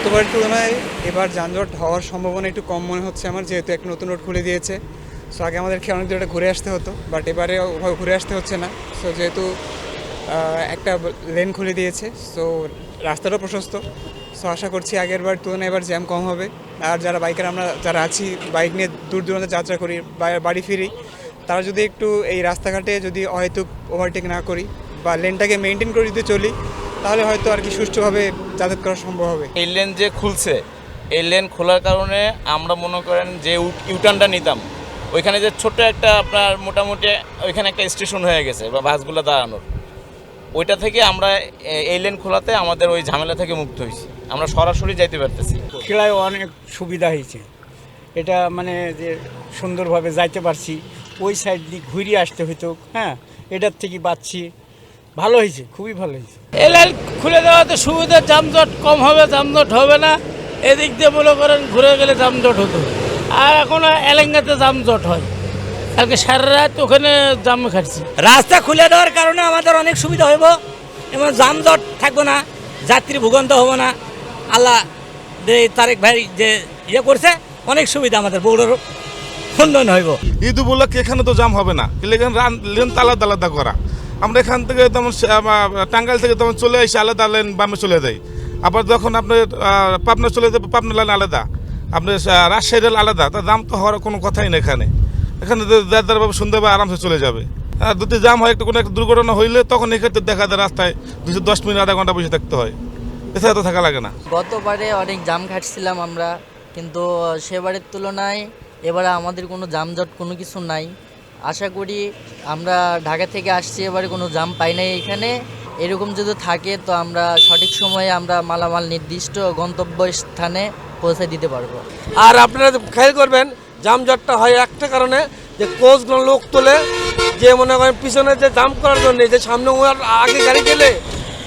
গতবারের তুলনায় এবার যানজট হওয়ার সম্ভাবনা একটু কম মনে হচ্ছে আমার, যেহেতু একটা নতুন রোড খুলে দিয়েছে। সো আগে আমাদেরকে অনেক দূরটা ঘুরে আসতে হতো, বাট এবারে ওভাবে ঘুরে আসতে হচ্ছে না। সো যেহেতু একটা লেন খুলে দিয়েছে, সো রাস্তাটাও প্রশস্ত। সো আশা করছি আগের বার তুলনায় এবার জ্যাম কম হবে। আর যারা বাইকার আমরা যারা আছি, বাইক নিয়ে দূর দূরান্তে যাত্রা করি, বাড়ি ফিরি, তারা যদি একটু এই রাস্তাঘাটে যদি অহেতুক ওভারটেক না করি বা লেনটাকে মেনটেন করে যদি চলি, তাহলে হয়তো আর কি সুষ্ঠুভাবে যাতায়াত করা সম্ভব হবে। এই লেন যে খুলছে, এই লেন খোলার কারণে আমরা মনে করেন যে ইউটার্নটা নিতাম, ওইখানে যে ছোট্ট একটা আপনার মোটামুটি ওইখানে একটা স্টেশন হয়ে গেছে বা বাসগুলো দাঁড়ানোর, ওইটা থেকে আমরা এই লেন খোলাতে আমাদের ওই ঝামেলা থেকে মুক্ত হয়েছি, আমরা সরাসরি যাইতে পারতেছি। খেলায় অনেক সুবিধা হয়েছে, এটা মানে যে সুন্দরভাবে যাইতে পারছি, ওই সাইড দিয়ে ঘুরে আসতে হইতো, হ্যাঁ এটার থেকে বাঁচছি, ভালো হয়েছে, খুবই ভালো হয়েছে। এই লাইন খুলে দেওয়াতে সুবিধা, যানজট কম হবে, যানজট হবে না। এদিক দিয়ে মনে করেন ঘুরে গেলে যানজট হতো, আর এখন এলেঙ্গাতে যানজট হয়। কালকে সারা রাত ওখানে জাম খাটছি। রাস্তা খুলে দেওয়ার কারণে আমাদের অনেক সুবিধা হইব, এবং যানজট থাকবে না, যাত্রী ভোগান্ত হবে না। আল্লাহ তারেক ভাই যে ইয়ে করছে, অনেক সুবিধা আমাদের বগুড়ার উন্নয়ন হইব। ঈদ উপলক্ষে এখানে তো জাম হবে না, কিন্তু এখানে লেন আলাদা আলাদা করা। আমরা এখান থেকে তেমন টাঙ্গাইল থেকে তেমন চলে আসি, আলাদা লেন বামে চলে যাই। আবার যখন আপনার পাবনা চলে যাবে, পাবনা লেন আলাদা, আপনার রাজশাহী রেল আলাদা, তার দাম তো হওয়ার কোনো কথাই নেই। এখানে দারদারভাবে সুন্দরভাবে আরামসে চলে যাবে। আর যদি জাম হয়, কোনো একটা দুর্ঘটনা হইলে তখন এক্ষেত্রে দেখা যায় রাস্তায় 210 মিনিট আধা ঘন্টা বসে থাকতে হয়, এছাড়া তো থাকা লাগে না। গতবারে অনেক জাম খাটছিলাম আমরা, কিন্তু সেবারের তুলনায় এবারে আমাদের কোনো যানজট কোনো কিছু নাই। আশা করি আমরা ঢাকা থেকে আসছি, এবারে কোনো জাম পাই নাই এখানে। এরকম যদি থাকে তো আমরা সঠিক সময়ে আমরা মালামাল নির্দিষ্ট গন্তব্য স্থানে পৌঁছে দিতে পারবো। আর আপনারা খেয়াল করবেন, যানজটটা হয় একটা কারণে, যে কোচগুলো লোক তোলে, যে মনে করেন পিছনে যে জাম করার জন্য, যে সামনে ওর আগে গাড়ি গেলে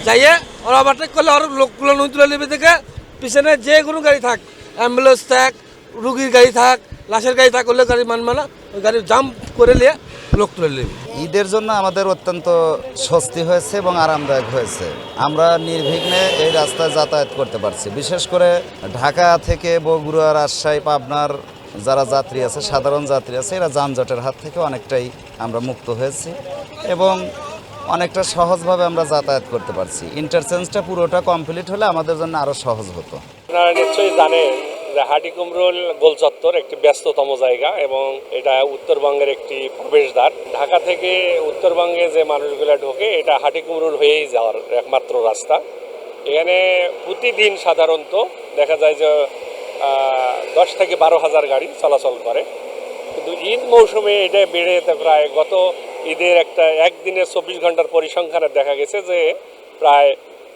যাইয়ে ওরা ওভারটেক করলে আর লোকগুলো নই তুলে নেবে থেকে, পিছনে যে কোনো গাড়ি থাক, অ্যাম্বুলেন্স থাক, রুগীর গাড়ি থাক, লাশের গাড়ি থাক, ওগুলো গাড়ি মানবে না, ওই গাড়ি জাম করে নিয়ে লোক তুলে নেবে। ঈদের জন্য আমাদের অত্যন্ত স্বস্তি হয়েছে এবং আরামদায়ক হয়েছে। আমরা নির্বিঘ্নে এই রাস্তায় যাতায়াত করতে পারছি। বিশেষ করে ঢাকা থেকে বগুড়া, রাজশাহী, পাবনার যারা যাত্রী আছে, সাধারণ যাত্রী আছে, এরা যানজটের হাত থেকে অনেকটাই আমরা মুক্ত হয়েছি এবং অনেকটা সহজভাবে আমরা যাতায়াত করতে পারছি। ইন্টারচেঞ্জটা পুরোটা কমপ্লিট হলে আমাদের জন্য আরও সহজ হতো। আপনারা নিশ্চয়ই জানেন যে হাটিকুমরুল গোল চত্বর একটি ব্যস্ততম জায়গা এবং এটা উত্তরবঙ্গের একটি প্রবেশদ্বার। ঢাকা থেকে উত্তরবঙ্গে যে মানুষগুলো ঢোকে, এটা হাটিকুমরুল হয়েই যাওয়ার একমাত্র রাস্তা। এখানে প্রতিদিন সাধারণত দেখা যায় যে 10 থেকে 12,000 গাড়ি চলাচল করে, কিন্তু ঈদ মৌসুমে এটা বেড়ে প্রায় গত ঈদের একদিনের 24 ঘন্টার পরিসংখ্যানে দেখা গেছে যে প্রায়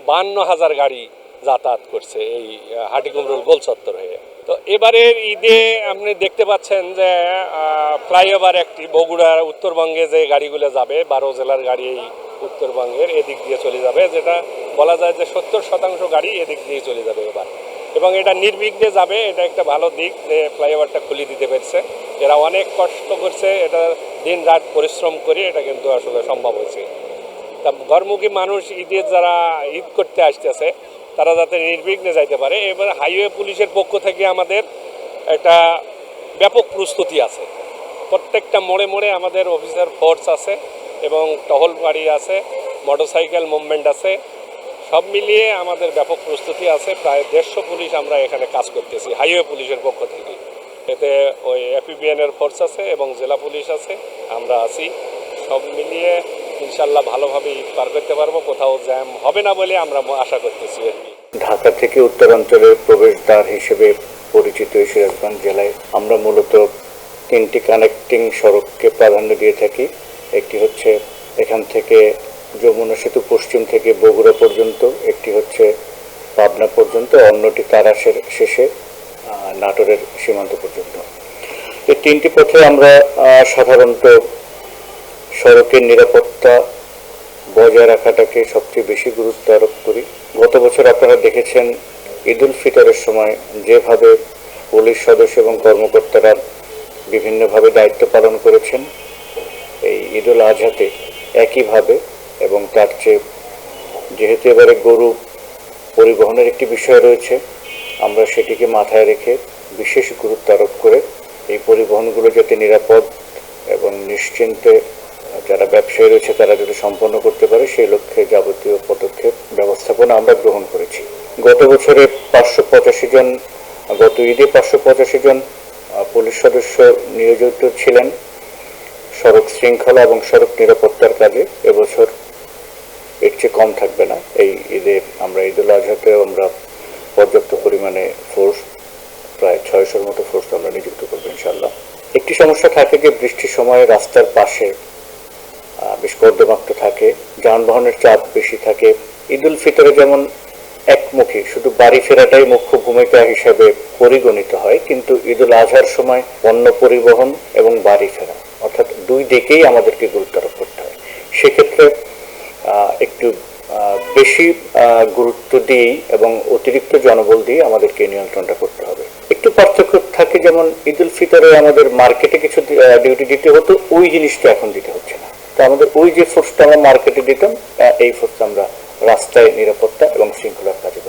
52,000 গাড়ি যাতায়াত করছে এই হাটিকুমরুল গোল চত্বর হয়ে। তো এবারের ঈদে আপনি দেখতে পাচ্ছেন যে ফ্লাইওভার একটি বগুড়ার উত্তরবঙ্গে যে গাড়িগুলো যাবে, 12 জেলার গাড়ি এই উত্তরবঙ্গের এদিক দিয়ে চলে যাবে, যেটা বলা যায় যে 70% গাড়ি এদিক দিয়ে চলে যাবে এবার, এবং এটা নির্বিঘ্নে যাবে। এটা একটা ভালো দিক যে ফ্লাইওভারটা খুলে দিতে পেরেছে। এরা অনেক কষ্ট করছে, এটা দিন রাত পরিশ্রম করে এটা কিন্তু আসলে সম্ভব হয়েছে। তা ঘরমুখী মানুষ ঈদের যারা ঈদ করতে আসতেছে, তারা যাতে নির্বিঘ্নে যাইতে পারে। এবার হাইওয়ে পুলিশের পক্ষ থেকে আমাদের একটা ব্যাপক প্রস্তুতি আছে। প্রত্যেকটা মোড়ে মোড়ে আমাদের অফিসার ফোর্স আছে এবং টহল গাড়ি আছে, মোটরসাইকেল মুভমেন্ট আছে, সব মিলিয়ে আমাদের ব্যাপক প্রস্তুতি আছে। প্রায় 150 পুলিশ আমরা এখানে কাজ করতেছি হাইওয়ে পুলিশের পক্ষ থেকে। এতে ওই এপিবিএনের ফোর্স আছে এবং জেলা পুলিশ আছে, আমরা আছি। সব মিলিয়ে ইনশাল্লাহ ভালোভাবে ঈদ পার করতে পারবো, কোথাও জ্যাম হবে না বলে আমরা আশা করতেছি। ঢাকা থেকে উত্তরাঞ্চলের প্রবেশদ্বার হিসেবে পরিচিত সিরাজগঞ্জ জেলায় আমরা মূলত 3টি কানেক্টিং সড়ককে প্রাধান্য দিয়ে থাকি। একটি হচ্ছে এখান থেকে যমুনা সেতু পশ্চিম থেকে বগুড়া পর্যন্ত, একটি হচ্ছে পাবনা পর্যন্ত, অন্যটি তারাশের শেষে নাটোরের সীমান্ত পর্যন্ত। এই 3টি পথে আমরা সাধারণত সড়কের নিরাপত্তা বজায় রাখাটাকে সবচেয়ে বেশি গুরুত্ব আরোপ করি। গত বছর আপনারা দেখেছেন ঈদ উল ফিতরের সময় যেভাবে পুলিশ সদস্য এবং কর্মকর্তারা বিভিন্নভাবে দায়িত্ব পালন করেছেন, এই ঈদ উল আজহাতে একইভাবে, এবং তার চেয়ে যেহেতু এবারে গরু পরিবহনের একটি বিষয় রয়েছে, আমরা সেটিকে মাথায় রেখে বিশেষ গুরুত্ব আরোপ করে এই পরিবহনগুলো যাতে নিরাপদ এবং নিশ্চিন্তে যারা ব্যবসায়ী রয়েছে তারা যাতে সম্পন্ন করতে পারে সেই লক্ষ্যে যাবতীয় পদক্ষেপ ব্যবস্থাপনা আমরা গ্রহণ করেছি। গত বছরে 585 জন, গত ঈদে 585 জন পুলিশ সদস্য নিয়োজিত ছিলেন সড়ক শৃঙ্খলা এবং সড়ক নিরাপত্তার কাজে। এবছর এর চেয়ে কম থাকবে না। এই ঈদে আমরা ঈদুল আজহাতেও আমরা পর্যাপ্ত পরিমাণে ফোর্স, প্রায় 600-র মতো ফোর্স আমরা নিযুক্ত করবো ইনশাআল্লাহ। একটি সমস্যা থাকে যে বৃষ্টির সময় রাস্তার পাশে বেশ কর্দমাক্ত থাকে, যানবাহনের চাপ বেশি থাকে। ঈদুল ফিতরে যেমন একমুখী শুধু বাড়ি ফেরাটাই মুখ্য ভূমিকা হিসেবে পরিগণিত হয়, কিন্তু ঈদুল আজহার সময় পণ্য পরিবহন এবং বাড়ি ফেরা অর্থাৎ দুই দিকেই আমাদেরকে গুরুত্ব আরোপ করতে হয়। সেক্ষেত্রে একটু বেশি গুরুত্ব দিয়েই এবং অতিরিক্ত জনবল দিয়ে আমাদেরকে নিয়ন্ত্রণটা করতে হবে। একটু পার্থক্য থাকে, যেমন ঈদুল ফিতরে আমাদের মার্কেটে কিছু ডিউটি দিতে হতো, ওই জিনিসটা এখন দিতে হচ্ছে না। তো আমাদের ওই যে ফোর্সটা আমরা মার্কেটে দিতাম, এই ফোর্সটা আমরা রাস্তায় নিরাপত্তা এবং শৃঙ্খলার কাজে